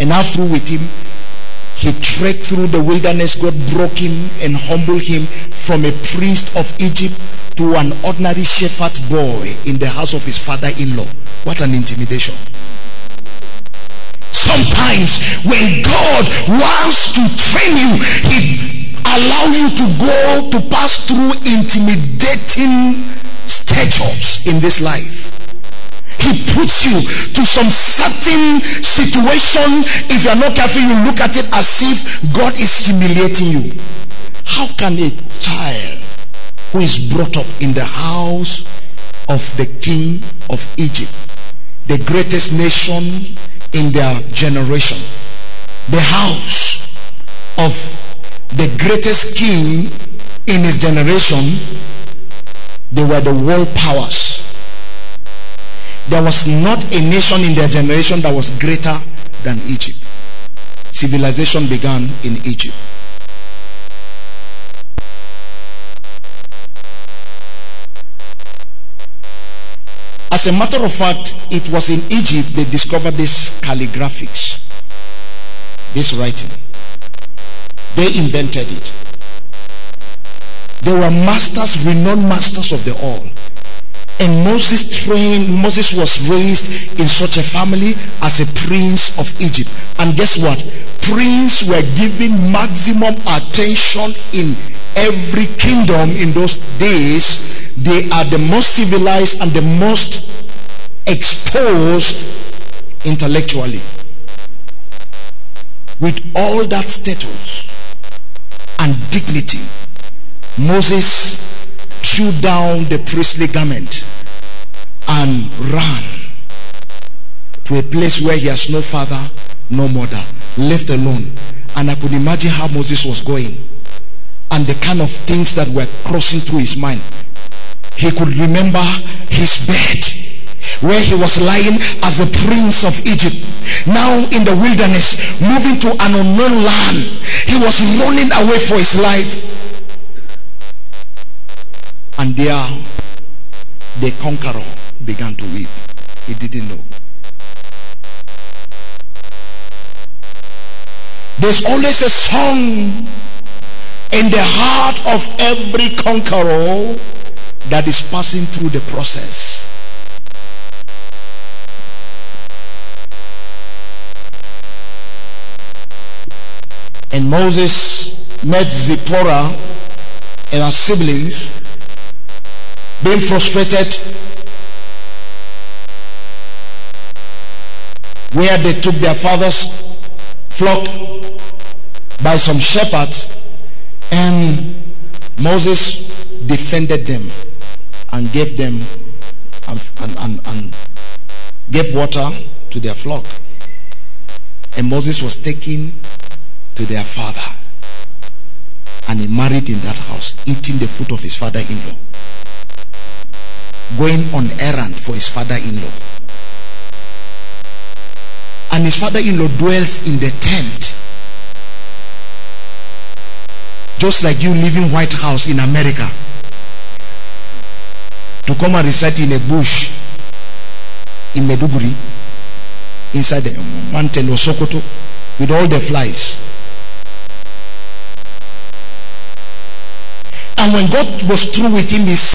And after with him, he trekked through the wilderness. God broke him and humbled him from a priest of Egypt to an ordinary shepherd boy in the house of his father-in-law. What an intimidation. Sometimes when God wants to train you, he allows you to go to pass through intimidating stages in this life. He puts you to some certain situation. If you are not careful, you look at it as if God is humiliating you. How can a child who is brought up in the house of the king of Egypt, the greatest nation in their generation, the house of the greatest king in his generation, they were the world powers. There was not a nation in their generation that was greater than Egypt. Civilization began in Egypt. As a matter of fact, it was in Egypt they discovered this calligraphics, this writing. They invented it. They were masters, renowned masters of the all. And Moses was raised in such a family as a prince of Egypt. And guess what? Princes were given maximum attention in every kingdom in those days. They are the most civilized and the most exposed intellectually. With all that status and dignity, Moses threw down the priestly garment and ran to a place where he has no father, no mother, left alone. And I could imagine how Moses was going and the kind of things that were crossing through his mind. He could remember his bed where he was lying as the prince of Egypt, now in the wilderness, moving to an unknown land. He was running away for his life. And there the conqueror began to weep. He didn't know. There's always a song in the heart of every conqueror that is passing through the process. And Moses met Zipporah and her siblings being frustrated, where they took their father's flock by some shepherds, and Moses defended them and gave them and gave water to their flock. And Moses was taken to their father, and he married in that house, eating the food of his father-in-law, going on errand for his father-in-law. And his father-in-law dwells in the tent, just like you living White House in America, to come and reside in a bush in Meduguri, inside the mountain of Sokoto, with all the flies. And when God was through with him, he